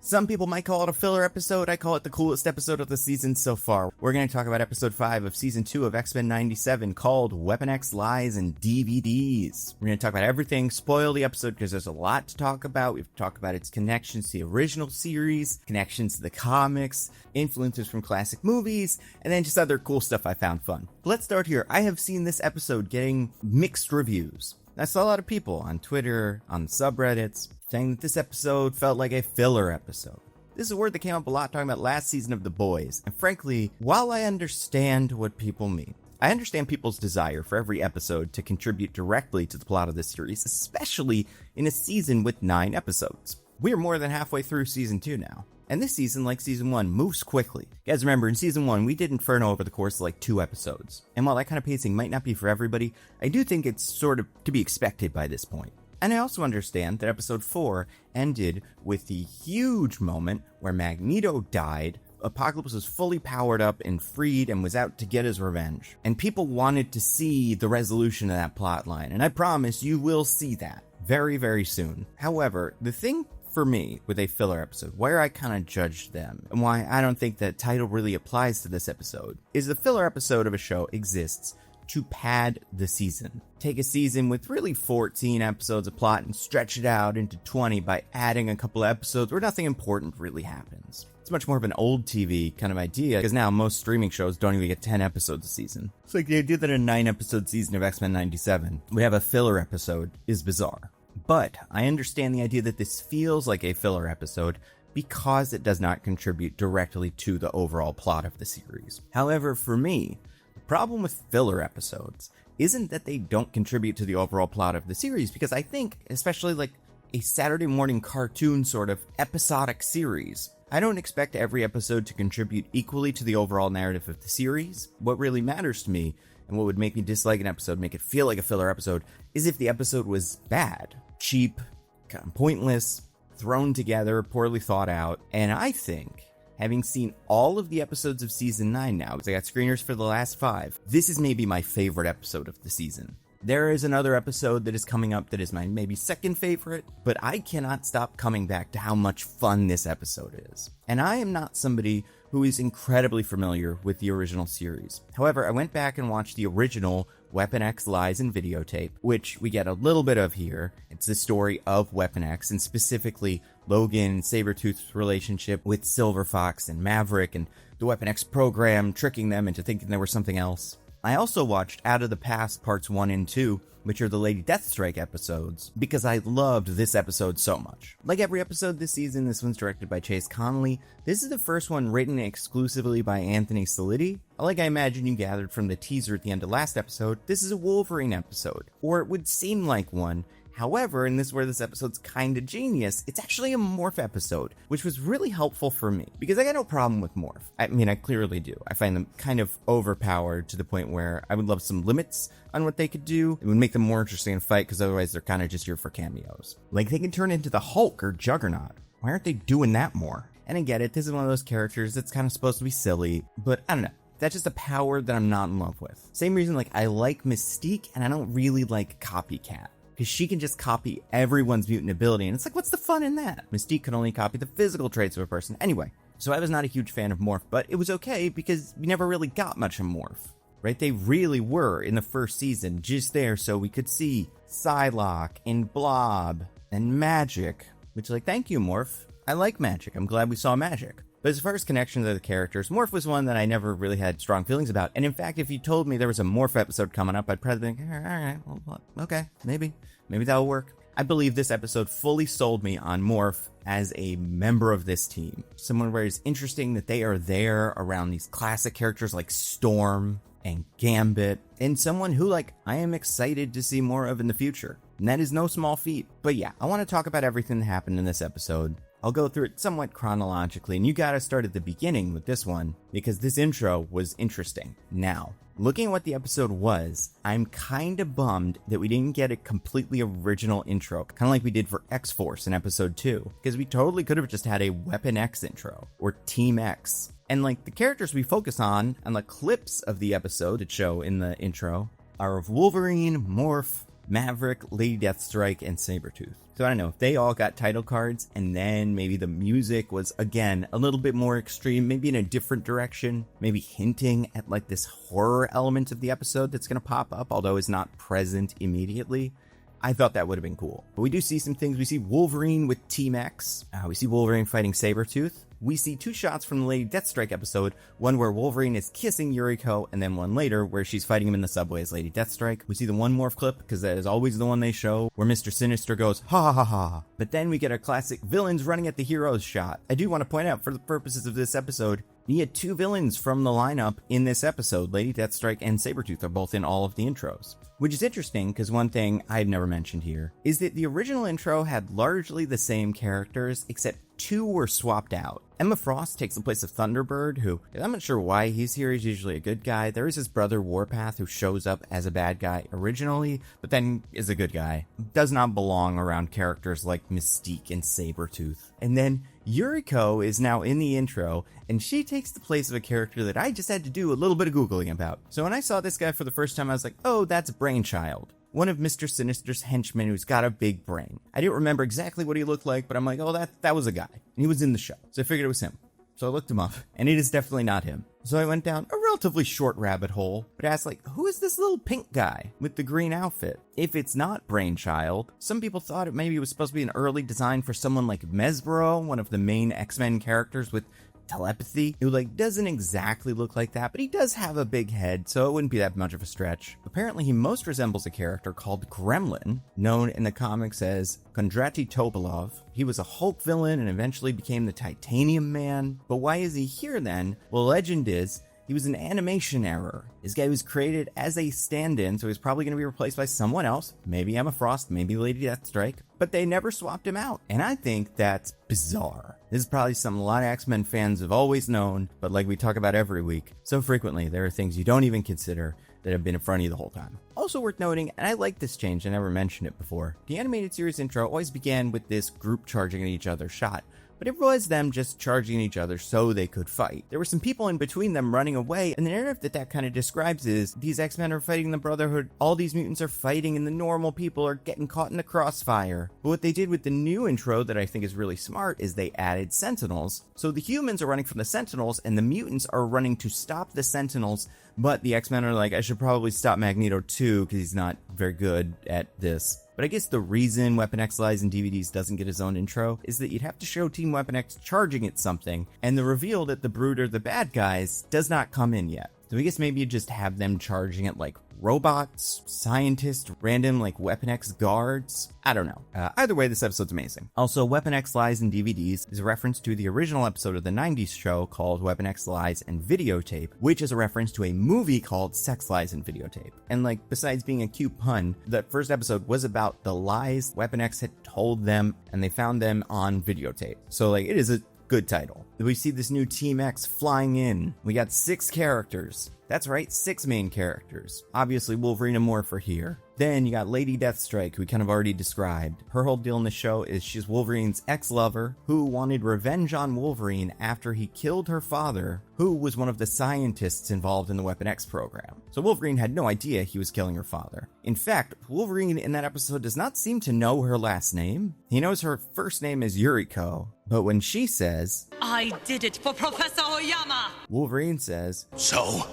Some people might call it a filler episode. I call it the coolest episode of the season so far. We're going to talk about episode 5 of season 2 of X-Men 97 called Weapon X Lies and DVDs. We're going to talk about everything, spoil the episode because there's a lot to talk about. We've talked about its connections to the original series, connections to the comics, influences from classic movies, and then just other cool stuff I found fun. But let's start here. I have seen this episode getting mixed reviews. I saw a lot of people on Twitter, on subreddits, saying that this episode felt like a filler episode. This is a word that came up a lot talking about last season of The Boys, and frankly, while I understand what people mean, I understand people's desire for every episode to contribute directly to the plot of this series, especially in a season with 9 episodes. We're more than halfway through season 2 now. And this season, like season 1, moves quickly. You guys remember, in season 1, we did Inferno over the course of like 2 episodes. And while that kind of pacing might not be for everybody, I do think it's sort of to be expected by this point. And I also understand that episode 4 ended with the huge moment where Magneto died, Apocalypse was fully powered up and freed and was out to get his revenge. And people wanted to see the resolution of that plotline, and I promise you will see that very, very soon. However, the thing for me with a filler episode, where I kind of judged them, and why I don't think that title really applies to this episode, is the filler episode of a show exists to pad the season. Take a season with really 14 episodes of plot and stretch it out into 20 by adding a couple of episodes where nothing important really happens. It's much more of an old TV kind of idea, because now most streaming shows don't even get 10 episodes a season. It's like the idea that a 9-episode season of X-Men 97 would have a filler episode is bizarre. But I understand the idea that this feels like a filler episode because it does not contribute directly to the overall plot of the series. However, for me, the problem with filler episodes isn't that they don't contribute to the overall plot of the series, because I think, especially like a Saturday morning cartoon sort of episodic series, I don't expect every episode to contribute equally to the overall narrative of the series. What really matters to me, and what would make me dislike an episode, make it feel like a filler episode, is if the episode was bad, cheap, kind of pointless, thrown together, poorly thought out. And I think, having seen all of the episodes of season 9 now, because I got screeners for the last 5, this is maybe my favorite episode of the season. There is another episode that is coming up that is my maybe second favorite, but I cannot stop coming back to how much fun this episode is. And I am not somebody who is incredibly familiar with the original series. However, I went back and watched the original Weapon X Lies and videotape, which we get a little bit of here. It's the story of Weapon X, and specifically Logan and Sabretooth's relationship with Silver Fox and Maverick, and the Weapon X program tricking them into thinking they were something else. I also watched Out of the Past Parts 1 and 2, which are the Lady Deathstrike episodes, because I loved this episode so much. Like every episode this season, this one's directed by Chase Connolly. This is the first one written exclusively by Anthony Solitti. Like I imagine you gathered from the teaser at the end of last episode, this is a Wolverine episode, or it would seem like one. However, and this is where this episode's kinda genius, it's actually a Morph episode, which was really helpful for me, because I got no problem with Morph. I mean, I clearly do. I find them kind of overpowered to the point where I would love some limits on what they could do. It would make them more interesting in a fight, because otherwise they're kind of just here for cameos. Like, they can turn into the Hulk or Juggernaut. Why aren't they doing that more? And I get it, this is one of those characters that's kind of supposed to be silly, but I don't know. That's just a power that I'm not in love with. Same reason, like, I like Mystique, and I don't really like Copycat, because she can just copy everyone's mutant ability, and it's like, what's the fun in that? Mystique can only copy the physical traits of a person. Anyway, so I was not a huge fan of Morph, but it was okay because we never really got much of Morph, right? They really were, in the first season, just there so we could see Psylocke and Blob and Magic, which, like, thank you, Morph. I like Magic. I'm glad we saw Magic. But as far as connections to the characters, Morph was one that I never really had strong feelings about. And in fact, if you told me there was a Morph episode coming up, I'd probably think, all right, well, okay, maybe that'll work. I believe this episode fully sold me on Morph as a member of this team. Someone where it's interesting that they are there around these classic characters like Storm and Gambit, and someone who, like, I am excited to see more of in the future. And that is no small feat. But yeah, I want to talk about everything that happened in this episode. I'll go through it somewhat chronologically, and you gotta start at the beginning with this one, because this intro was interesting. Now, looking at what the episode was, I'm kinda bummed that we didn't get a completely original intro, kinda like we did for X-Force in episode 2, because we totally could have just had a Weapon X intro, or Team X. And like, the characters we focus on, and the clips of the episode that show in the intro, are of Wolverine, Morph, Maverick, Lady Deathstrike, and Sabretooth. So I don't know if they all got title cards, and then maybe the music was, again, a little bit more extreme, maybe in a different direction, maybe hinting at like this horror element of the episode that's going to pop up, although it's not present immediately. I thought that would have been cool. But we do see some things. We see Wolverine with Team X. We see Wolverine fighting Sabretooth. We see 2 shots from the Lady Deathstrike episode, one where Wolverine is kissing Yuriko, and then one later where she's fighting him in the subway as Lady Deathstrike. We see the one morph clip, because that is always the one they show, where Mr. Sinister goes, ha ha ha ha. But then we get our classic villains running at the heroes shot. I do want to point out, for the purposes of this episode, you get 2 villains from the lineup in this episode. Lady Deathstrike and Sabretooth are both in all of the intros. Which is interesting, because one thing I've never mentioned here is that the original intro had largely the same characters, except 2 were swapped out. Emma Frost takes the place of Thunderbird, who, I'm not sure why he's here, he's usually a good guy. There is his brother Warpath, who shows up as a bad guy originally, but then is a good guy. Does not belong around characters like Mystique and Sabretooth. And then Yuriko is now in the intro, and she takes the place of a character that I just had to do a little bit of Googling about. So when I saw this guy for the first time, I was like, oh, that's Brainchild. One of Mr. Sinister's henchmen who's got a big brain. I didn't remember exactly what he looked like, but I'm like, oh, that was a guy. And he was in the show. So I figured it was him. So I looked him up, and it is definitely not him. So I went down a relatively short rabbit hole, but asked, like, who is this little pink guy with the green outfit? If it's not Brainchild, some people thought it maybe was supposed to be an early design for someone like Mesbro, one of the main X-Men characters with telepathy, who doesn't exactly look like that, but he does have a big head, so it wouldn't be that much of a stretch. Apparently he most resembles a character called Gremlin, known in the comics as Kondraty Topolov. He was a Hulk villain and eventually became the Titanium Man. But why is he here then? Well, legend is he was an animation error. This guy was created as a stand-in, so he's probably going to be replaced by someone else. Maybe Emma Frost, maybe Lady Deathstrike. But they never swapped him out. And I think that's bizarre. This is probably something a lot of X-Men fans have always known, but like we talk about every week, so frequently there are things you don't even consider that have been in front of you the whole time. Also worth noting, and I like this change, I never mentioned it before, the animated series intro always began with this group charging at each other shot. But it was them just charging each other so they could fight. There were some people in between them running away, and the narrative that kind of describes is these X-Men are fighting the Brotherhood, all these mutants are fighting, and the normal people are getting caught in the crossfire. But what they did with the new intro that I think is really smart is they added Sentinels. So the humans are running from the Sentinels, and the mutants are running to stop the Sentinels, but the X-Men are like, I should probably stop Magneto too, because he's not very good at this. But I guess the reason Weapon X Lies and DVDs doesn't get his own intro is that you'd have to show Team Weapon X charging at something, and the reveal that the Brood are the bad guys does not come in yet. So I guess maybe you just have them charging at robots, scientists, random Weapon X guards. I don't know. Either way, this episode's amazing. Also, Weapon X Lies and DVDs is a reference to the original episode of the 90s show called Weapon X Lies and Videotape, which is a reference to a movie called Sex Lies and Videotape. And besides being a cute pun, that first episode was about the lies Weapon X had told them, and they found them on videotape. So it is a good title. We see this new Team X flying in. We got 6 characters. That's right, 6 main characters. Obviously, Wolverine and Morph are here. Then you got Lady Deathstrike, who we kind of already described. Her whole deal in the show is she's Wolverine's ex-lover who wanted revenge on Wolverine after he killed her father, who was one of the scientists involved in the Weapon X program. So Wolverine had no idea he was killing her father. In fact, Wolverine in that episode does not seem to know her last name. He knows her first name is Yuriko, but when she says, I did it for Professor Oyama, Wolverine says, So?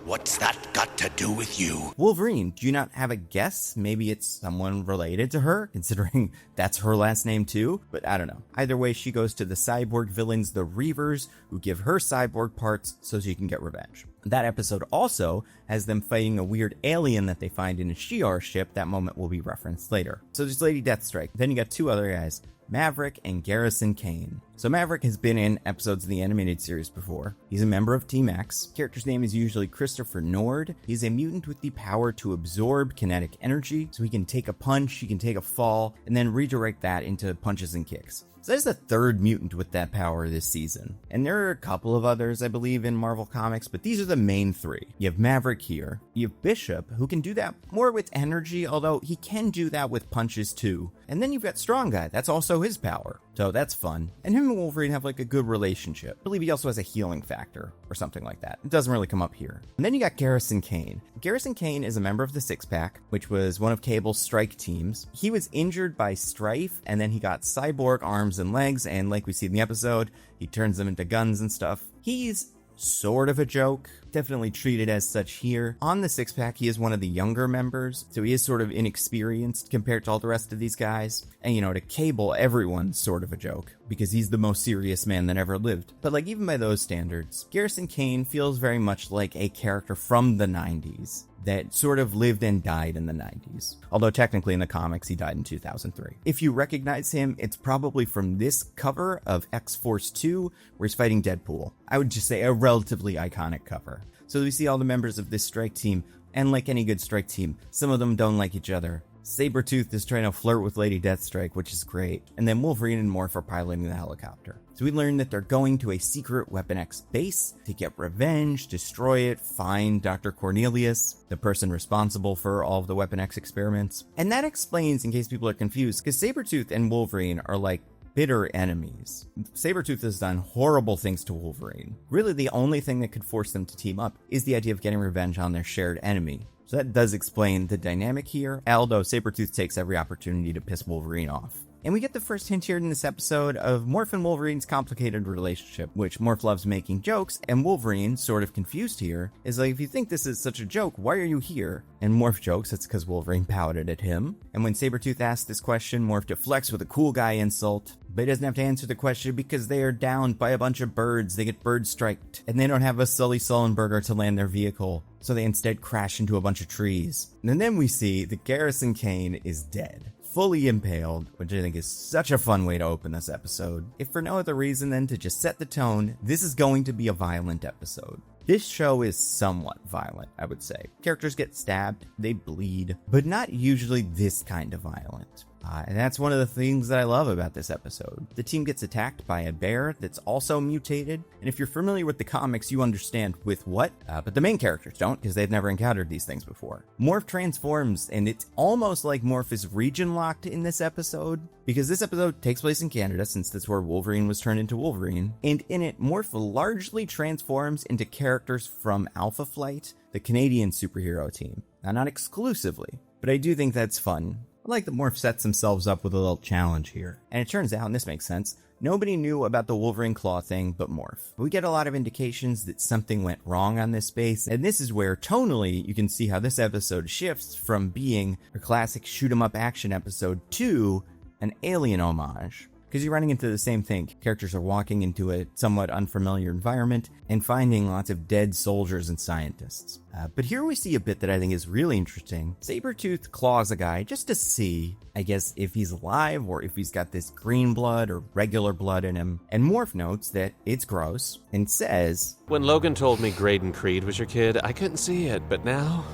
What's that got to do with you? Wolverine, do you not have a guess? Maybe it's someone related to her, considering that's her last name too? But I don't know. Either way, she goes to the cyborg villains, the Reavers, who give her cyborg parts so she can get revenge. That episode also has them fighting a weird alien that they find in a Shi'ar ship. That moment will be referenced later. So there's Lady Deathstrike. Then you got 2 other guys, Maverick and Garrison Kane. So Maverick has been in episodes of the animated series before. He's a member of Team X. Character's name is usually Christopher Nord. He's a mutant with the power to absorb kinetic energy, so he can take a punch, he can take a fall, and then redirect that into punches and kicks. So there's the 3rd mutant with that power this season. And there are a couple of others, I believe, in Marvel Comics, but these are the main 3. You have Maverick here. You have Bishop, who can do that more with energy, although he can do that with punches too. And then you've got Strong Guy. That's also his power. So that's fun. And who him and Wolverine have like a good relationship. I believe he also has a healing factor or something like that. It doesn't really come up here. And then you got Garrison Kane. Garrison Kane is a member of the Six Pack, which was one of Cable's strike teams. He was injured by Strife, and then he got cyborg arms and legs, and like we see in the episode, he turns them into guns and stuff. He's sort of a joke, definitely treated as such here. On the Six Pack, he is one of the younger members, so he is sort of inexperienced compared to all the rest of these guys. And to Cable, everyone's sort of a joke, because he's the most serious man that ever lived. But like, even by those standards, Garrison Kane feels very much like a character from the 90s that sort of lived and died in the 90s. Although technically in the comics, he died in 2003. If you recognize him, it's probably from this cover of X-Force 2, where he's fighting Deadpool. I would just say a relatively iconic cover. So we see all the members of this strike team, and like any good strike team, some of them don't like each other. Sabretooth is trying to flirt with Lady Deathstrike, which is great. And then Wolverine and Morph are piloting the helicopter. So we learn that they're going to a secret Weapon X base to get revenge, destroy it, find Dr. Cornelius, the person responsible for all of the Weapon X experiments. And that explains, in case people are confused, because Sabretooth and Wolverine are like bitter enemies. Sabretooth has done horrible things to Wolverine. Really, the only thing that could force them to team up is the idea of getting revenge on their shared enemy. So that does explain the dynamic here, although Sabretooth takes every opportunity to piss Wolverine off. And we get the first hint here in this episode of Morph and Wolverine's complicated relationship, which Morph loves making jokes, and Wolverine, sort of confused here, is like, if you think this is such a joke, why are you here? And Morph jokes it's because Wolverine pouted at him. And when Sabretooth asks this question, Morph deflects with a cool guy insult, but he doesn't have to answer the question because they are downed by a bunch of birds. They get bird striked, and they don't have a Sully Sullenberger to land their vehicle, so they instead crash into a bunch of trees. And then we see that Garrison Kane is dead, fully impaled, which I think is such a fun way to open this episode. If for no other reason than to just set the tone, this is going to be a violent episode. This show is somewhat violent, I would say. Characters get stabbed, they bleed, but not usually this kind of violent. And that's one of the things that I love about this episode. The team gets attacked by a bear that's also mutated, and if you're familiar with the comics, you understand with what, but the main characters don't, because they've never encountered these things before. Morph transforms, and it's almost like Morph is region-locked in this episode, because this episode takes place in Canada, since that's where Wolverine was turned into Wolverine, and in it, Morph largely transforms into characters from Alpha Flight, the Canadian superhero team. Now, not exclusively, but I do think that's fun. I like that Morph sets themselves up with a little challenge here. And it turns out, and this makes sense, nobody knew about the Wolverine Claw thing but Morph. We get a lot of indications that something went wrong on this base, and this is where, tonally, you can see how this episode shifts from being a classic shoot-'em-up action episode to an Alien homage. Because you're running into the same thing. Characters are walking into a somewhat unfamiliar environment and finding lots of dead soldiers and scientists. But here we see a bit that I think is really interesting. Sabretooth claws a guy just to see, I guess, if he's alive or if he's got this green blood or regular blood in him. And Morph notes that it's gross and says, "When Logan told me Graydon Creed was your kid, I couldn't see it, but now,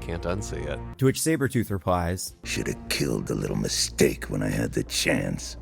can't unsee it." To which Sabretooth replies, Should have killed the little mistake when I had the chance.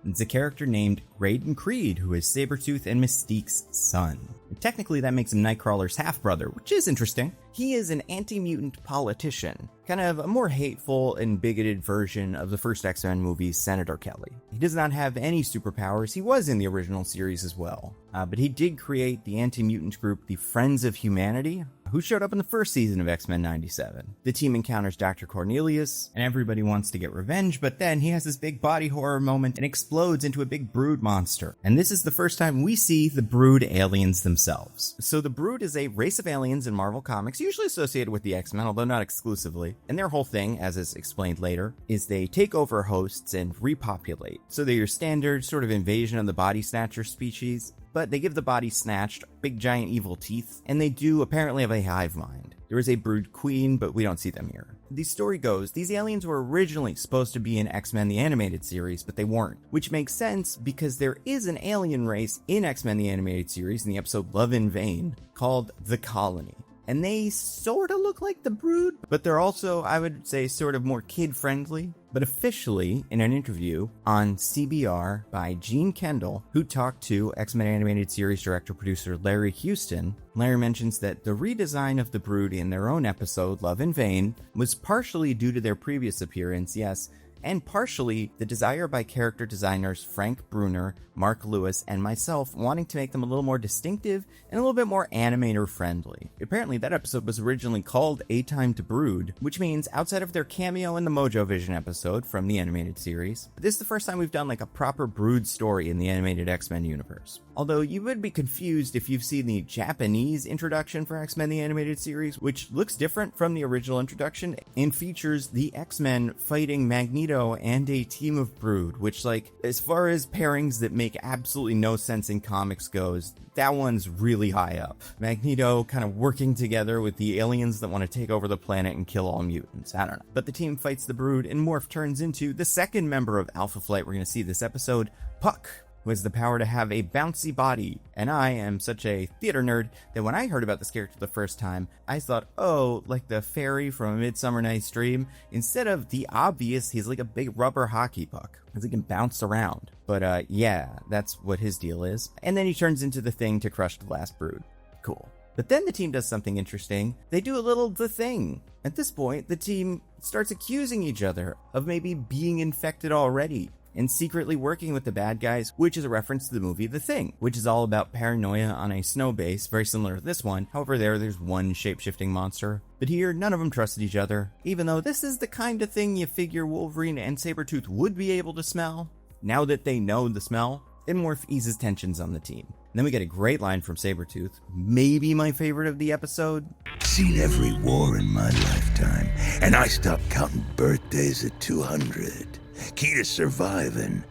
It's a character named Graydon Creed, who is Sabretooth and Mystique's son. And technically, that makes him Nightcrawler's half-brother, which is interesting. He is an anti-mutant politician, kind of a more hateful and bigoted version of the first X-Men movie's Senator Kelly. He does not have any superpowers. He was in the original series as well. But he did create the anti-mutant group, the Friends of Humanity, who showed up in the first season of X-Men 97. The team encounters Dr. Cornelius, and everybody wants to get revenge, but then he has this big body horror moment and explodes into a big brood monster. And this is the first time we see the brood aliens themselves. So the brood is a race of aliens in Marvel Comics, usually associated with the X-Men, although not exclusively. And their whole thing, as is explained later, is they take over hosts and repopulate. So they're your standard sort of invasion of the body snatcher species, but they give the body snatched big giant evil teeth, and they do apparently have a hive mind. There is a brood queen, but we don't see them here. The story goes, these aliens were originally supposed to be in X-Men the Animated Series, but they weren't. Which makes sense because there is an alien race in X-Men the Animated Series in the episode Love in Vain called the Colony. And they sort of look like the Brood, but they're also, I would say, sort of more kid-friendly. But officially, in an interview on CBR by Gene Kendall, who talked to X-Men Animated Series director-producer Larry Houston, Larry mentions that the redesign of the Brood in their own episode, Love in Vain, was partially due to their previous appearance, yes, and partially the desire by character designers Frank Bruner, Mark Lewis, and myself wanting to make them a little more distinctive and a little bit more animator friendly. Apparently that episode was originally called A Time to Brood, which means outside of their cameo in the Mojo Vision episode from the animated series, this is the first time we've done like a proper Brood story in the animated X-Men universe. Although you would be confused if you've seen the Japanese introduction for X-Men the animated series, which looks different from the original introduction and features the X-Men fighting Magneto and a team of Brood, which, like, as far as pairings that make absolutely no sense in comics goes, that one's really high up. Magneto kind of working together with the aliens that want to take over the planet and kill all mutants. I don't know. But the team fights the Brood, and Morph turns into the second member of Alpha Flight we're going to see this episode, Puck, who has the power to have a bouncy body. And I am such a theater nerd that when I heard about this character the first time, I thought, oh, like the fairy from A Midsummer Night's Dream. Instead of the obvious, he's like a big rubber hockey puck, because he can bounce around. But yeah, that's what his deal is. And then he turns into the Thing to crush the last Brood. Cool. But then the team does something interesting. They do a little The Thing. At this point, the team starts accusing each other of maybe being infected already and secretly working with the bad guys, which is a reference to the movie The Thing, which is all about paranoia on a snow base, very similar to this one. However, there's one shape-shifting monster. But here, none of them trusted each other, even though this is the kind of thing you figure Wolverine and Sabretooth would be able to smell. Now that they know the smell, then Morph eases tensions on the team. And then we get a great line from Sabretooth, maybe my favorite of the episode. Seen every war in my lifetime, and I stopped counting birthdays at 200. Key to surviving.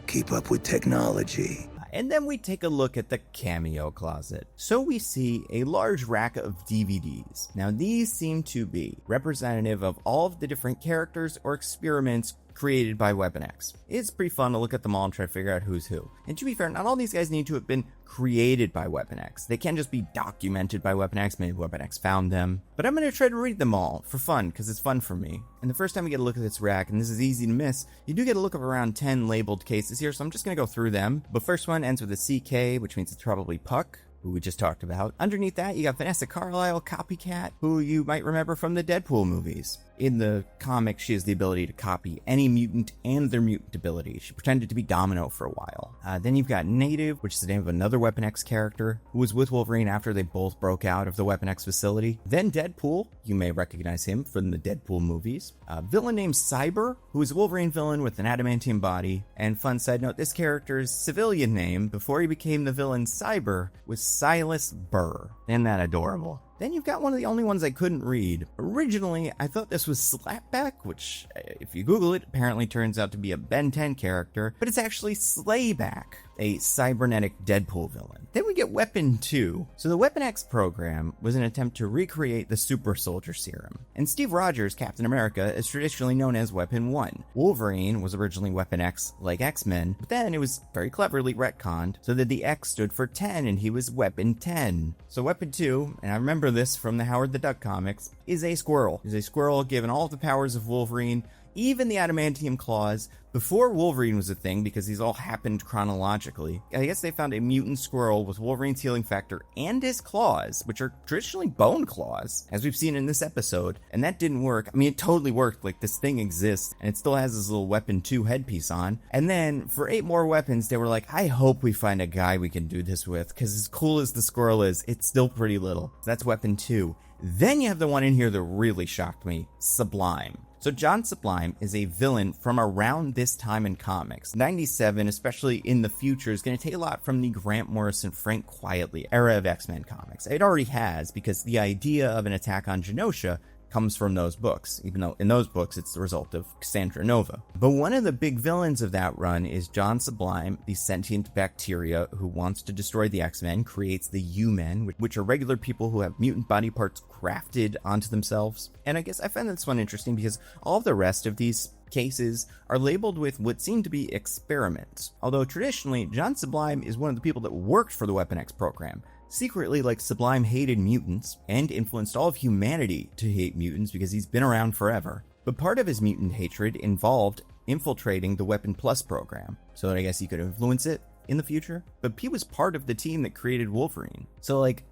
Keep up with technology. And then we take a look at the cameo closet. So we see a large rack of DVDs. Now these seem to be representative of all of the different characters or experiments created by Weapon X. It's pretty fun to look at them all and try to figure out who's who. And to be fair, not all these guys need to have been created by Weapon X. They can't just be documented by Weapon X. Maybe Weapon X found them. But I'm going to try to read them all for fun, because it's fun for me. And the first time we get a look at this rack, and this is easy to miss, you do get a look of around 10 labeled cases here, so I'm just going to go through them. The first one ends with a CK, which means it's probably Puck, who we just talked about. Underneath that, you got Vanessa Carlyle, Copycat, who you might remember from the Deadpool movies. In the comics, she has the ability to copy any mutant and their mutant ability. She pretended to be Domino for a while. Then you've got Native, which is the name of another Weapon X character, who was with Wolverine after they both broke out of the Weapon X facility. Then Deadpool, you may recognize him from the Deadpool movies. A villain named Cyber, who is a Wolverine villain with an adamantium body. And fun side note, this character's civilian name, before he became the villain Cyber, was Silas Burr. Isn't that adorable? Then you've got one of the only ones I couldn't read. Originally, I thought this was Slapback, which, if you Google it, apparently turns out to be a Ben 10 character, but it's actually Slayback, a cybernetic Deadpool villain. Then we get Weapon 2. So the Weapon X program was an attempt to recreate the Super Soldier Serum. And Steve Rogers, Captain America, is traditionally known as Weapon 1. Wolverine was originally Weapon X, like X-Men, but then it was very cleverly retconned so that the X stood for 10 and he was Weapon 10. So Weapon 2, and I remember this from the Howard the Duck comics, is a squirrel. Is a squirrel given all of the powers of Wolverine, even the adamantium claws, before Wolverine was a thing, because these all happened chronologically. I guess they found a mutant squirrel with Wolverine's healing factor and his claws, which are traditionally bone claws, as we've seen in this episode, and that didn't work. I mean, it totally worked. Like, this thing exists, and it still has this little Weapon 2 headpiece on. And then, for 8 more weapons, they were like, I hope we find a guy we can do this with, because as cool as the squirrel is, it's still pretty little. That's Weapon 2. Then you have the one in here that really shocked me, Sublime. So John Sublime is a villain from around this time in comics. 97, especially in the future, is going to take a lot from the Grant Morrison, Frank Quietly era of X-Men comics. It already has, because the idea of an attack on Genosha comes from those books, even though in those books it's the result of Cassandra Nova. But one of the big villains of that run is John Sublime, the sentient bacteria who wants to destroy the X-Men, creates the U-Men, which are regular people who have mutant body parts grafted onto themselves. And I guess I find this one interesting because all of the rest of these cases are labeled with what seem to be experiments. Although traditionally, John Sublime is one of the people that worked for the Weapon X program. Secretly, like, Sublime hated mutants and influenced all of humanity to hate mutants because he's been around forever. But part of his mutant hatred involved infiltrating the Weapon Plus program, so that I guess he could influence it in the future. But he was part of the team that created Wolverine. So, like,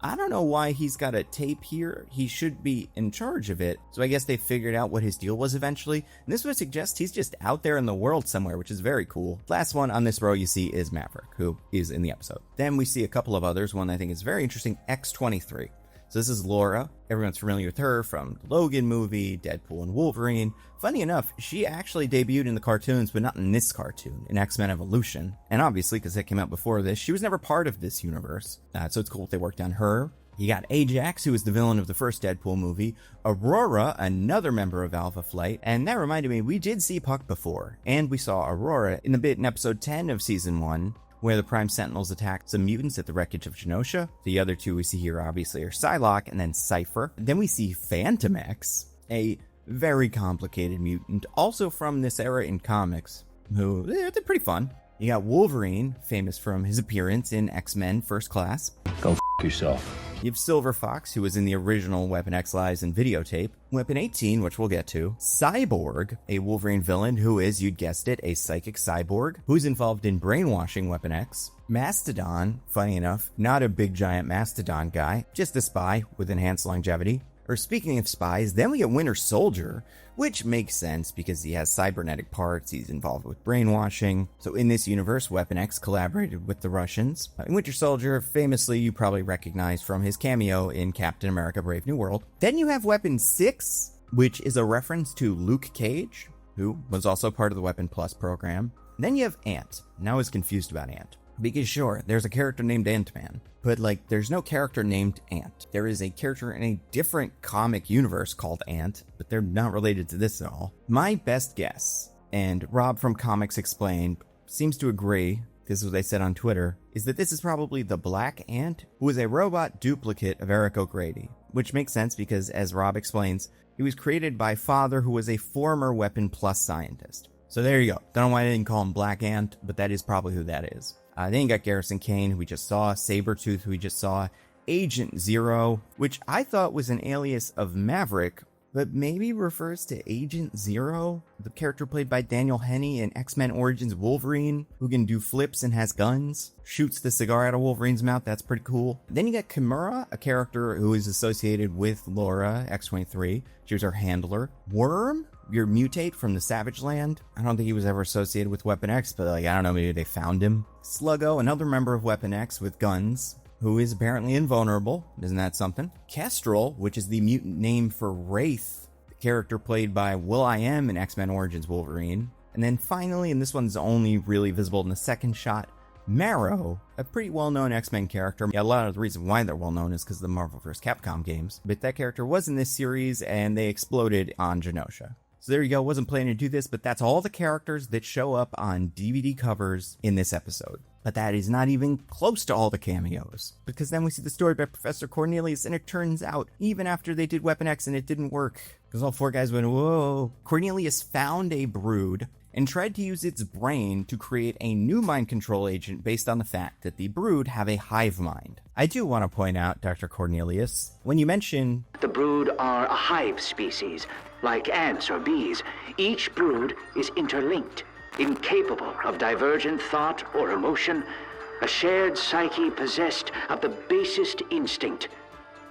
I don't know why he's got a tape here. He should be in charge of it. So I guess they figured out what his deal was eventually. And this would suggest he's just out there in the world somewhere, which is very cool. Last one on this row you see is Maverick, who is in the episode. Then we see a couple of others. One I think is very interesting, X-23. So this is Laura. Everyone's familiar with her from the Logan movie, Deadpool and Wolverine. Funny enough, she actually debuted in the cartoons, but not in this cartoon, in X-Men Evolution. And obviously, because it came out before this, she was never part of this universe. So it's cool if they worked on her. You got Ajax, who was the villain of the first Deadpool movie, Aurora, another member of Alpha Flight, and that reminded me, we did see Puck before, and we saw Aurora in the bit in episode 10 of season 1, where the Prime Sentinels attacked some mutants at the wreckage of Genosha. The other two we see here obviously are Psylocke and then Cypher. Then we see Phantom X, a very complicated mutant, also from this era in comics, who, they're pretty fun. You got Wolverine, famous from his appearance in X-Men First Class. Go f*** yourself. You have Silver Fox, who was in the original Weapon X Lives and videotape. Weapon 18, which we'll get to. Cyborg, a Wolverine villain who is, you'd guessed it, a psychic cyborg, who's involved in brainwashing Weapon X. Mastodon, funny enough, not a big giant Mastodon guy, just a spy with enhanced longevity. Or speaking of spies, then we get Winter Soldier, which makes sense because he has cybernetic parts, he's involved with brainwashing. So in this universe, Weapon X collaborated with the Russians. Winter Soldier, famously, you probably recognize from his cameo in Captain America Brave New World. Then you have Weapon 6, which is a reference to Luke Cage, who was also part of the Weapon Plus program. Then you have Ant. Now I was confused about Ant. Because sure, there's a character named Ant-Man, but there's no character named Ant. There is a character in a different comic universe called Ant, but they're not related to this at all. My best guess, and Rob from Comics Explained seems to agree, this is what they said on Twitter, is that this is probably the Black Ant, who is a robot duplicate of Eric O'Grady, which makes sense because, as Rob explains, he was created by Father, who was a former Weapon Plus scientist. So there you go. Don't know why I didn't call him Black Ant, but that is probably who that is. Then you got Garrison Kane, who we just saw, Sabretooth, who we just saw, Agent Zero, which I thought was an alias of Maverick, but maybe refers to Agent Zero, the character played by Daniel Henney in X-Men Origins Wolverine, who can do flips and has guns, shoots the cigar out of Wolverine's mouth. That's pretty cool. Then you got Kimura, a character who is associated with Laura, X-23. She was her handler. Worm, your mutate from the Savage Land. I don't think he was ever associated with Weapon X, but I don't know, maybe they found him. Sluggo, another member of Weapon X with guns, who is apparently invulnerable. Isn't that something? Kestrel, which is the mutant name for Wraith, the character played by Will.i.am in X-Men Origins Wolverine. And then finally, and this one's only really visible in the second shot, Marrow, a pretty well-known X-Men character. A lot of the reason why they're well-known is because of the Marvel vs. Capcom games. But that character was in this series, and they exploded on Genosha. So there you go, wasn't planning to do this, but that's all the characters that show up on DVD covers in this episode. But that is not even close to all the cameos, because then we see the story by Professor Cornelius, and it turns out, even after they did Weapon X and it didn't work, because all four guys went, whoa, Cornelius found a brood and tried to use its brain to create a new mind control agent based on the fact that the brood have a hive mind. I do want to point out, Dr. Cornelius, when you mention the brood are a hive species, like ants or bees. Each brood is interlinked, incapable of divergent thought or emotion, a shared psyche possessed of the basest instinct: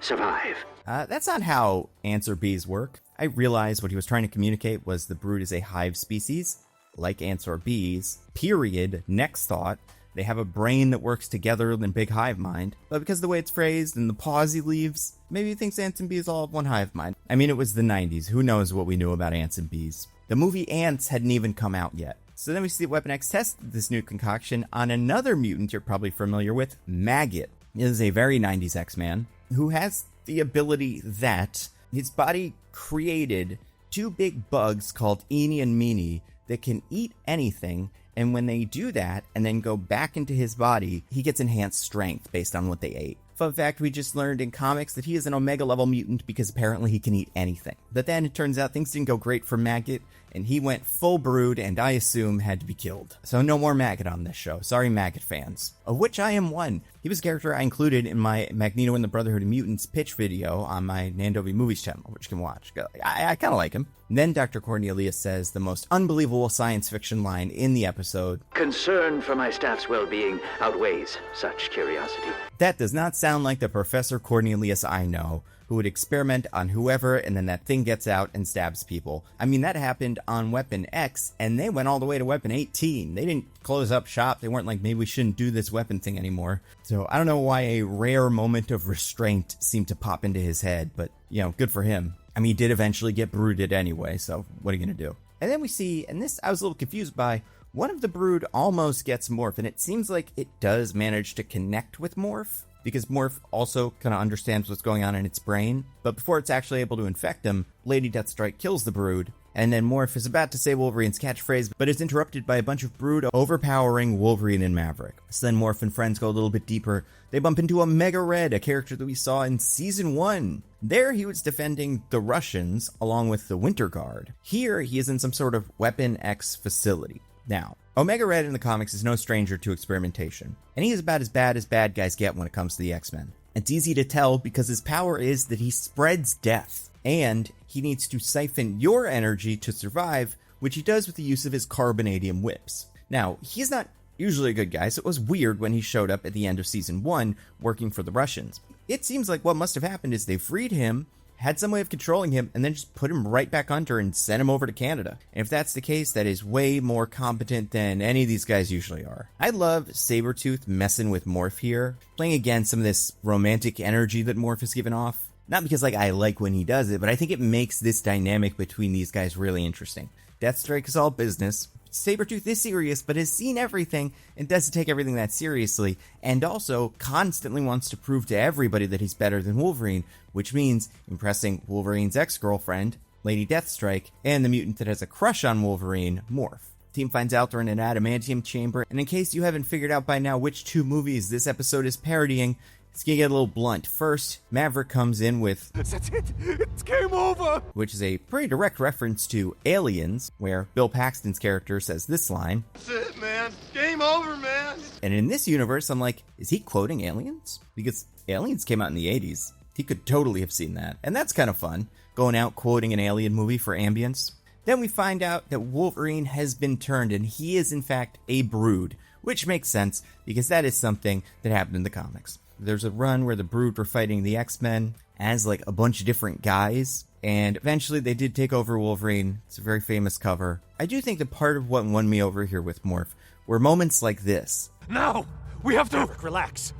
survive. That's not how ants or bees work. I realized what he was trying to communicate was the brood is a hive species, like ants or bees, period, next thought. They have a brain that works together in big hive mind, but because of the way it's phrased and the pause he leaves, maybe he thinks ants and bees all have one hive mind. I mean, it was the 90s. Who knows what we knew about ants and bees? The movie Ants hadn't even come out yet. So then we see Weapon X test this new concoction on another mutant you're probably familiar with, Maggot. This is a very 90s X-Man who has the ability that his body created two big bugs called Eeny and Meeny that can eat anything, and when they do that and then go back into his body, he gets enhanced strength based on what they ate. Fun fact, we just learned in comics that he is an Omega level mutant because apparently he can eat anything. But then it turns out things didn't go great for Maggot, and he went full brood and I assume had to be killed. So no more Maggot on this show. Sorry, Maggot fans. Of which I am one. He was a character I included in my Magneto and the Brotherhood of Mutants pitch video on my Nandovi Movies channel, which you can watch. I kind of like him. And then Dr. Cornelius says the most unbelievable science fiction line in the episode. Concern for my staff's well-being outweighs such curiosity. That does not sound like the Professor Cornelius I know, who would experiment on whoever and then that thing gets out and stabs people. I mean, that happened on Weapon X, and they went all the way to Weapon 18. They didn't close up shop. They weren't like, maybe we shouldn't do this weapon thing anymore. So I don't know why a rare moment of restraint seemed to pop into his head, but, good for him. I mean, he did eventually get brooded anyway, so what are you going to do? And then we see, and this I was a little confused by, one of the brood almost gets Morph, and it seems like it does manage to connect with Morph, because Morph also kind of understands what's going on in its brain. But before it's actually able to infect him, Lady Deathstrike kills the brood, and then Morph is about to say Wolverine's catchphrase, but is interrupted by a bunch of brood overpowering Wolverine and Maverick. So then Morph and friends go a little bit deeper. They bump into Omega Red, a character that we saw in Season 1. There he was defending the Russians along with the Winter Guard. Here he is in some sort of Weapon X facility. Now, Omega Red in the comics is no stranger to experimentation, and he is about as bad as bad guys get when it comes to the X-Men. It's easy to tell because his power is that he spreads death, and he needs to siphon your energy to survive, which he does with the use of his carbonadium whips. Now, he's not usually a good guy, so it was weird when he showed up at the end of Season 1 working for the Russians. It seems like what must have happened is they freed him, had some way of controlling him, and then just put him right back under and sent him over to Canada. And if that's the case, that is way more competent than any of these guys usually are. I love Sabretooth messing with Morph here, playing again some of this romantic energy that Morph is giving off. Not because I like when he does it, but I think it makes this dynamic between these guys really interesting. Deathstrike is all business. Sabretooth is serious, but has seen everything and doesn't take everything that seriously, and also constantly wants to prove to everybody that he's better than Wolverine, which means impressing Wolverine's ex-girlfriend, Lady Deathstrike, and the mutant that has a crush on Wolverine, Morph. Team finds out they're in an adamantium chamber, and in case you haven't figured out by now which two movies this episode is parodying, it's gonna get a little blunt. First, Maverick comes in with That's it! It's game over! which is a pretty direct reference to Aliens, where Bill Paxton's character says this line. That's it, man! Game over, man! And in this universe, I'm like, is he quoting Aliens? Because Aliens came out in the 80s. He could totally have seen that. And that's kind of fun, going out quoting an alien movie for ambience. Then we find out that Wolverine has been turned, and he is in fact a brood, which makes sense, because that is something that happened in the comics. There's a run where the Brood were fighting the X-Men as like a bunch of different guys, and eventually they did take over Wolverine. It's a very famous cover. I do think that part of what won me over here with Morph were moments like this. No! We have to... Relax.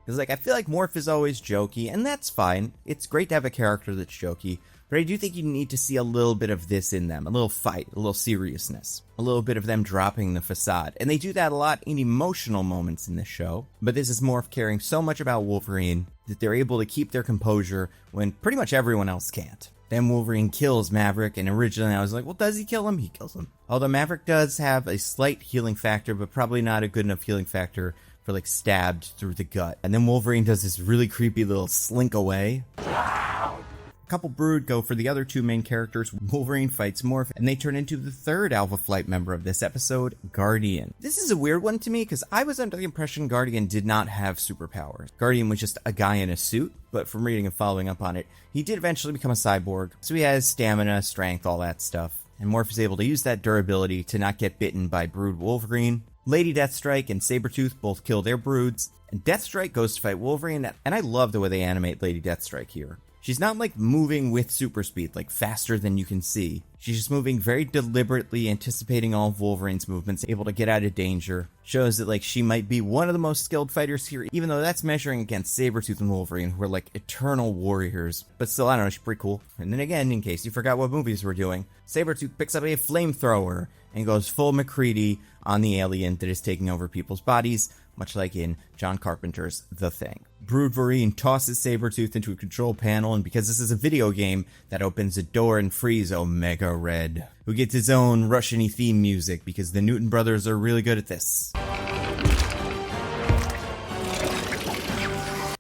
Because I feel like Morph is always jokey, and that's fine. It's great to have a character that's jokey, but I do think you need to see a little bit of this in them. A little fight, a little seriousness, a little bit of them dropping the facade. And they do that a lot in emotional moments in this show. But this is Morph caring so much about Wolverine that they're able to keep their composure when pretty much everyone else can't. Then Wolverine kills Maverick, and originally I was like, well, does he kill him? He kills him. Although Maverick does have a slight healing factor, but probably not a good enough healing factor for like stabbed through the gut. And then Wolverine does this really creepy little slink away. A couple Brood go for the other two main characters. Wolverine fights Morph, and they turn into the third Alpha Flight member of this episode, Guardian. This is a weird one to me, because I was under the impression Guardian did not have superpowers. Guardian was just a guy in a suit, but from reading and following up on it, he did eventually become a cyborg, so he has stamina, strength, all that stuff. And Morph is able to use that durability to not get bitten by Brood Wolverine. Lady Deathstrike and Sabretooth both kill their broods, and Deathstrike goes to fight Wolverine, and I love the way they animate Lady Deathstrike here. She's not like moving with super speed, like faster than you can see. She's just moving very deliberately, anticipating all of Wolverine's movements, able to get out of danger. Shows that like she might be one of the most skilled fighters here, even though that's measuring against Sabretooth and Wolverine, who are like eternal warriors. But still, I don't know, she's pretty cool. And then again, in case you forgot what movies we're doing, Sabretooth picks up a flamethrower and goes full McCready on the alien that is taking over people's bodies, much like in John Carpenter's The Thing. Broodverine tosses Sabretooth into a control panel, and because this is a video game, that opens a door and frees Omega Red, who gets his own Russian-y theme music because the Newton brothers are really good at this.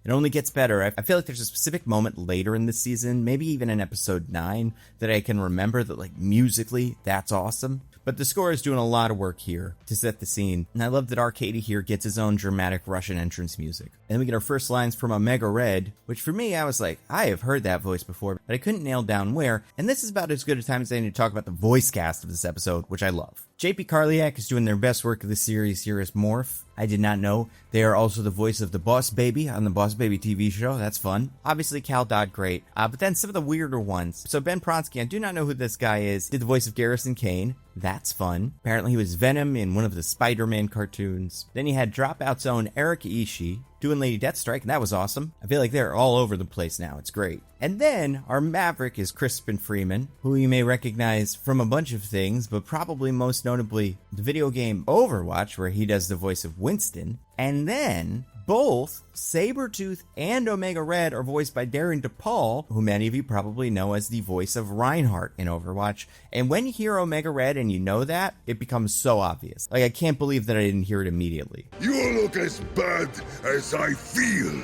It only gets better. I feel like there's a specific moment later in the season, maybe even in episode 9, that I can remember that, like, musically, that's awesome. But the score is doing a lot of work here to set the scene, and I love that Arcady here gets his own dramatic Russian entrance music. And then we get our first lines from Omega Red, which for me, I was like, I have heard that voice before, but I couldn't nail down where, and this is about as good a time as any to talk about the voice cast of this episode, which I love. JP Karliak is doing their best work of the series here as Morph. I did not know they are also the voice of the Boss Baby on the Boss Baby TV show. That's fun. Obviously, Cal Dodd, great. But then some of the weirder ones. So Ben Pronsky, I do not know who this guy is, did the voice of Garrison Kane. That's fun. Apparently he was Venom in one of the Spider-Man cartoons. Then you had Dropout's own Eric Ishii doing Lady Deathstrike, and that was awesome. I feel like they're all over the place now. It's great. And then our Maverick is Crispin Freeman, who you may recognize from a bunch of things, but probably most notably the video game Overwatch, where he does the voice of Winston. And then both Sabretooth and Omega Red are voiced by Darren DePaul, who many of you probably know as the voice of Reinhardt in Overwatch. And when you hear Omega Red and you know that, it becomes so obvious. Like, I can't believe that I didn't hear it immediately. You look as bad as I feel,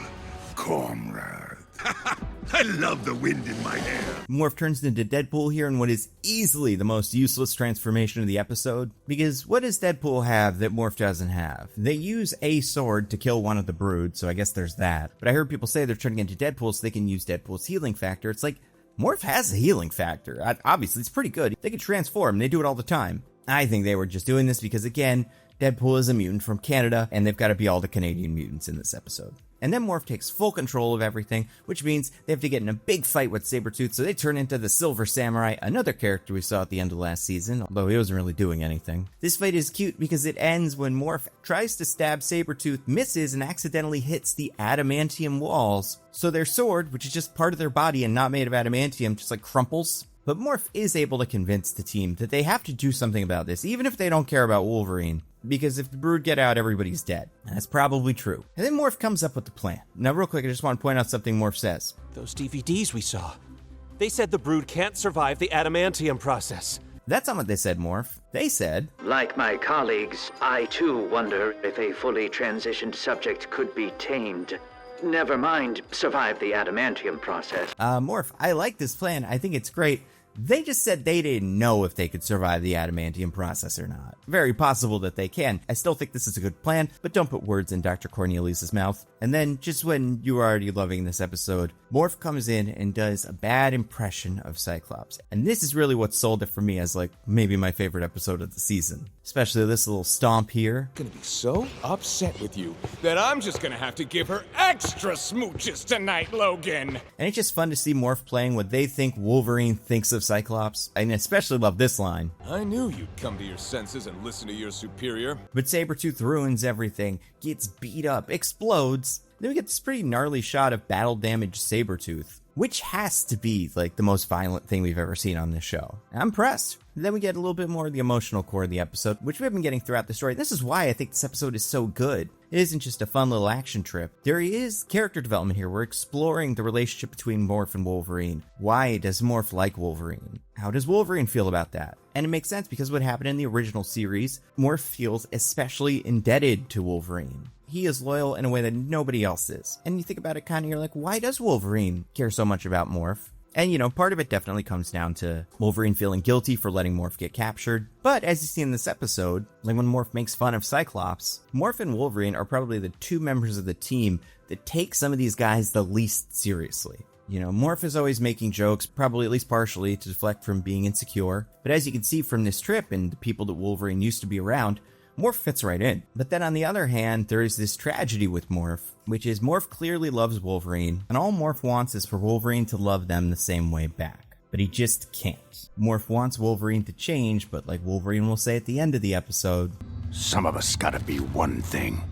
comrade. I love the wind in my hair. Morph turns into Deadpool here in what is easily the most useless transformation of the episode, because what does Deadpool have that Morph doesn't have? They use a sword to kill one of the Brood, so I guess there's that. But I heard people say they're turning into Deadpool so they can use Deadpool's healing factor. It's like, Morph has a healing factor. Obviously, it's pretty good. They can transform. They do it all the time. I think they were just doing this because, again, Deadpool is a mutant from Canada, and they've got to be all the Canadian mutants in this episode. And then Morph takes full control of everything, which means they have to get in a big fight with Sabretooth, so they turn into the Silver Samurai, another character we saw at the end of last season, although he wasn't really doing anything. This fight is cute because it ends when Morph tries to stab Sabretooth, misses, and accidentally hits the adamantium walls, so their sword, which is just part of their body and not made of adamantium, just like crumples. But Morph is able to convince the team that they have to do something about this, even if they don't care about Wolverine. Because if the Brood get out, everybody's dead. And that's probably true. And then Morph comes up with the plan. Now, real quick, I just want to point out something Morph says. Those DVDs we saw. They said the Brood can't survive the adamantium process. That's not what they said, Morph. They said, Like my colleagues, I too wonder if a fully transitioned subject could be tamed. Never mind, survive the adamantium process. Morph, I like this plan. I think it's great. They just said they didn't know if they could survive the adamantium process or not. Very possible that they can. I still think this is a good plan, but don't put words in Dr. Cornelius' mouth. And then, just when you were already loving this episode, Morph comes in and does a bad impression of Cyclops. And this is really what sold it for me as, like, maybe my favorite episode of the season. Especially this little stomp here. Gonna be so upset with you that I'm just gonna have to give her extra smooches tonight, Logan. And it's just fun to see Morph playing what they think Wolverine thinks of Cyclops. I especially love this line. I knew you'd come to your senses and listen to your superior. But Sabretooth ruins everything, gets beat up, explodes. Then we get this pretty gnarly shot of battle-damaged Sabretooth, which has to be, like, the most violent thing we've ever seen on this show. I'm impressed. Then we get a little bit more of the emotional core of the episode, which we've been getting throughout the story. This is why I think this episode is so good. It isn't just a fun little action trip. There is character development here. We're exploring the relationship between Morph and Wolverine. Why does Morph like Wolverine? How does Wolverine feel about that? And it makes sense because what happened in the original series, Morph feels especially indebted to Wolverine. He is loyal in a way that nobody else is. And you think about it kind of, you're like, why does Wolverine care so much about Morph? And, you know, part of it definitely comes down to Wolverine feeling guilty for letting Morph get captured. But as you see in this episode, like when Morph makes fun of Cyclops, Morph and Wolverine are probably the two members of the team that take some of these guys the least seriously. You know, Morph is always making jokes, probably at least partially to deflect from being insecure. But as you can see from this trip and the people that Wolverine used to be around, Morph fits right in. But then on the other hand, there is this tragedy with Morph, which is Morph clearly loves Wolverine, and all Morph wants is for Wolverine to love them the same way back. But he just can't. Morph wants Wolverine to change, but like Wolverine will say at the end of the episode, Some of us gotta be one thing.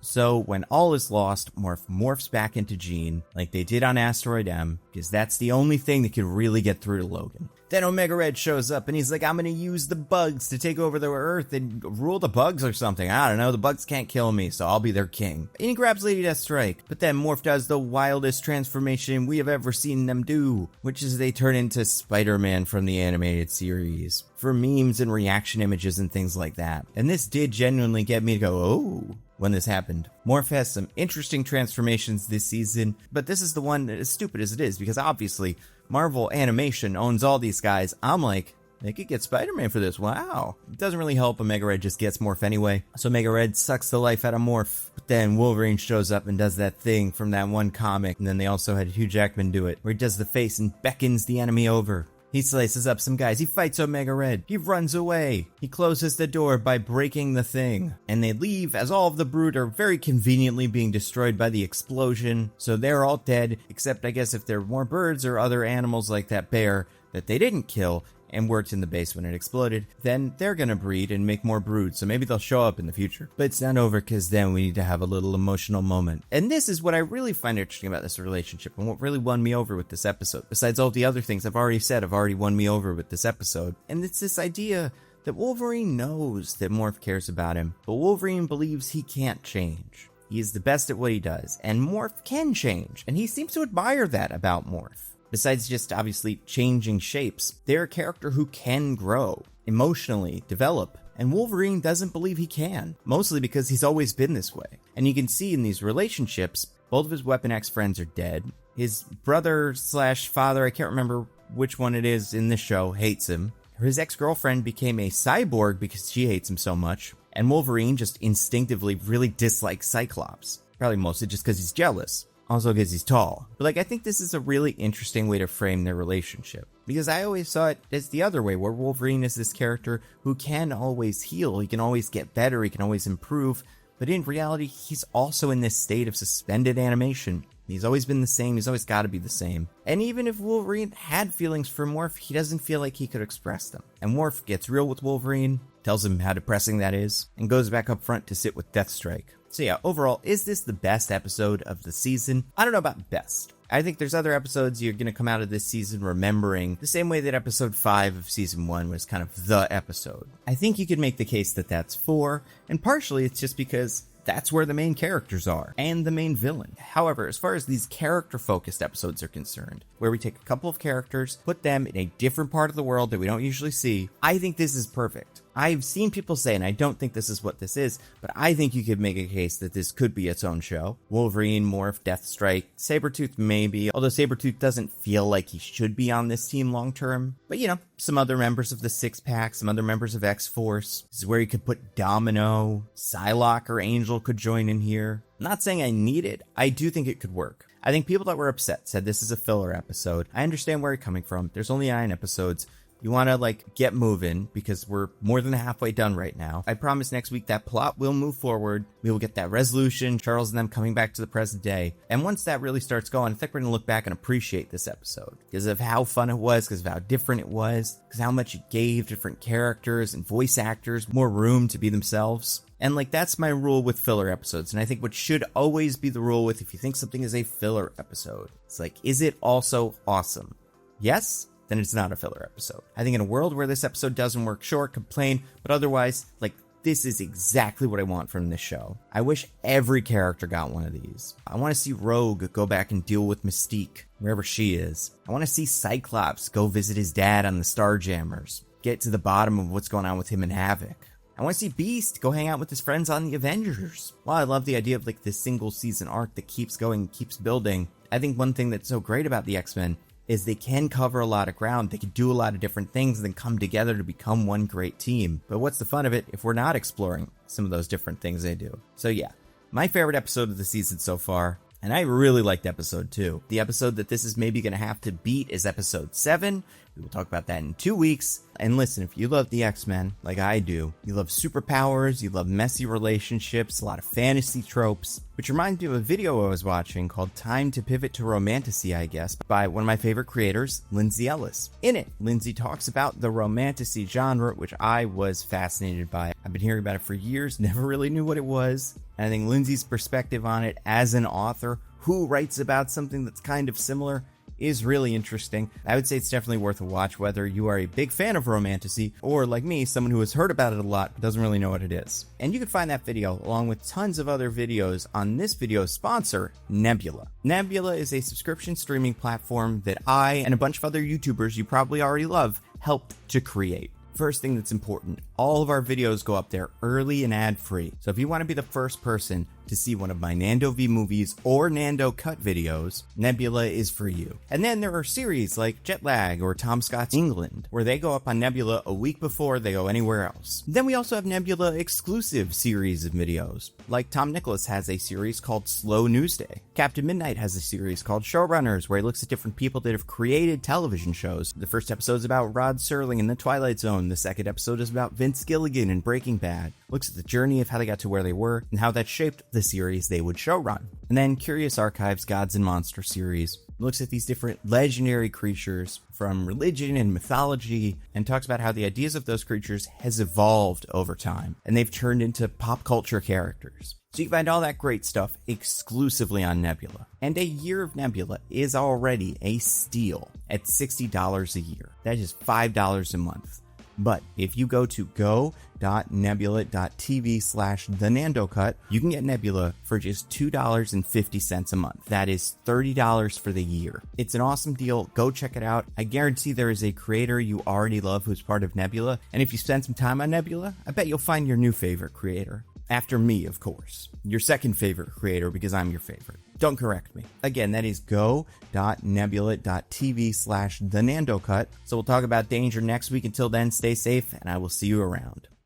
So when all is lost, Morph morphs back into Jean, like they did on Asteroid M, because that's the only thing that could really get through to Logan. Then Omega Red shows up and he's like, I'm gonna use the bugs to take over the Earth and rule the bugs or something. I don't know, the bugs can't kill me, so I'll be their king. And he grabs Lady Deathstrike, but then Morph does the wildest transformation we have ever seen them do, which is they turn into Spider-Man from the animated series, for memes and reaction images and things like that. And this did genuinely get me to go, oh. when this happened. Morph has some interesting transformations this season, but this is the one that, as stupid as it is, because obviously Marvel Animation owns all these guys. I'm like, they could get Spider-Man for this. Wow. It doesn't really help, but Omega Red just gets Morph anyway. So Omega Red sucks the life out of Morph. But then Wolverine shows up and does that thing from that one comic. And then they also had Hugh Jackman do it, where he does the face and beckons the enemy over. He slices up some guys. He fights Omega Red. He runs away. He closes the door by breaking the thing. And they leave as all of the Brood are very conveniently being destroyed by the explosion. So they're all dead, except I guess if there are more birds or other animals like that bear that they didn't kill and worked in the base when it exploded, then they're gonna breed and make more brood, so maybe they'll show up in the future. But it's not over, because then we need to have a little emotional moment. And this is what I really find interesting about this relationship, and what really won me over with this episode. Besides all the other things I've already said have already won me over with this episode. And it's this idea that Wolverine knows that Morph cares about him, but Wolverine believes he can't change. He is the best at what he does, and Morph can change, and he seems to admire that about Morph. Besides just obviously changing shapes, they're a character who can grow, emotionally develop, and Wolverine doesn't believe he can, mostly because he's always been this way. And you can see in these relationships, both of his Weapon X friends are dead. His brother/father, I can't remember which one it is in this show, hates him. His ex-girlfriend became a cyborg because she hates him so much. And Wolverine just instinctively really dislikes Cyclops, probably mostly just because he's jealous. Also because he's tall. But I think this is a really interesting way to frame their relationship. Because I always saw it as the other way, where Wolverine is this character who can always heal, he can always get better, he can always improve. But in reality, he's also in this state of suspended animation. He's always been the same, he's always got to be the same. And even if Wolverine had feelings for Morph, he doesn't feel like he could express them. And Morph gets real with Wolverine, tells him how depressing that is, and goes back up front to sit with Deathstrike. So yeah, overall, is this the best episode of the season? I don't know about best. I think there's other episodes you're going to come out of this season remembering the same way that episode 5 of season 1 was kind of the episode. I think you could make the case that that's 4, and partially it's just because that's where the main characters are, and the main villain. However, as far as these character-focused episodes are concerned, where we take a couple of characters, put them in a different part of the world that we don't usually see, I think this is perfect. I've seen people say, and I don't think this is what this is, but I think you could make a case that this could be its own show. Wolverine, Morph, Deathstrike, Sabretooth maybe, although Sabretooth doesn't feel like he should be on this team long term. But you know, some other members of the Six Pack, some other members of X-Force. This is where you could put Domino, Psylocke or Angel could join in here. I'm not saying I need it, I do think it could work. I think people that were upset said this is a filler episode. I understand where you're coming from. There's only 9 episodes. You want to, get moving, because we're more than halfway done right now. I promise next week that plot will move forward. We will get that resolution, Charles and them coming back to the present day. And once that really starts going, I think we're going to look back and appreciate this episode. Because of how fun it was, because of how different it was, because how much it gave different characters and voice actors more room to be themselves. And that's my rule with filler episodes. And I think what should always be the rule with if you think something is a filler episode, it's is it also awesome? Yes? Then it's not a filler episode. I think in a world where this episode doesn't work, sure, complain, but otherwise, this is exactly what I want from this show. I wish every character got one of these. I want to see Rogue go back and deal with Mystique, wherever she is. I want to see Cyclops go visit his dad on the Starjammers, get to the bottom of what's going on with him and Havoc. I want to see Beast go hang out with his friends on the Avengers. While I love the idea of this single season arc that keeps going, keeps building, I think one thing that's so great about the X-Men is they can cover a lot of ground, they can do a lot of different things, and then come together to become one great team. But what's the fun of it if we're not exploring some of those different things they do? So yeah, my favorite episode of the season so far, and I really liked episode 2. The episode that this is maybe going to have to beat is episode 7. We will talk about that in 2 weeks. And listen, if you love the X-Men like I do, you love superpowers, you love messy relationships, a lot of fantasy tropes, which reminds me of a video I was watching called Time to Pivot to Romantasy, I guess, by one of my favorite creators, Lindsay Ellis. In it, Lindsay talks about the romantasy genre, which I was fascinated by. I've been hearing about it for years, never really knew what it was. And I think Lindsay's perspective on it as an author who writes about something that's kind of similar is really interesting. I would say it's definitely worth a watch, whether you are a big fan of romantasy or, like me, someone who has heard about it a lot but doesn't really know what it is. And you can find that video along with tons of other videos on this video's sponsor, Nebula. Nebula is a subscription streaming platform that I and a bunch of other YouTubers you probably already love helped to create. First thing that's important, all of our videos go up there early and ad-free. So if you want to be the first person to see one of my Nando V movies or Nando cut videos, Nebula is for you. And then there are series like Jetlag or Tom Scott's England, where they go up on Nebula a week before they go anywhere else. Then we also have Nebula exclusive series of videos, like Tom Nicholas has a series called Slow News Day. Captain Midnight has a series called Showrunners, where he looks at different people that have created television shows. The first episode is about Rod Serling in The Twilight Zone. The second episode is about Vince Gilligan in Breaking Bad. Looks at the journey of how they got to where they were and how that shaped the series they would showrun. And then Curious Archives Gods and Monsters series looks at these different legendary creatures from religion and mythology and talks about how the ideas of those creatures has evolved over time and they've turned into pop culture characters. So you can find all that great stuff exclusively on Nebula. And a year of Nebula is already a steal at $60 a year. That is $5 a month. But if you go to go.nebula.tv/thenandocut, you can get Nebula for just $2.50 a month. That is $30 for the year. It's an awesome deal. Go check it out. I guarantee there is a creator you already love who's part of Nebula. And if you spend some time on Nebula, I bet you'll find your new favorite creator. After me, of course. Your second favorite creator because I'm your favorite. Don't correct me. Again, that is go.nebula.tv/thenandocut. So we'll talk about Danger next week. Until then, stay safe, and I will see you around.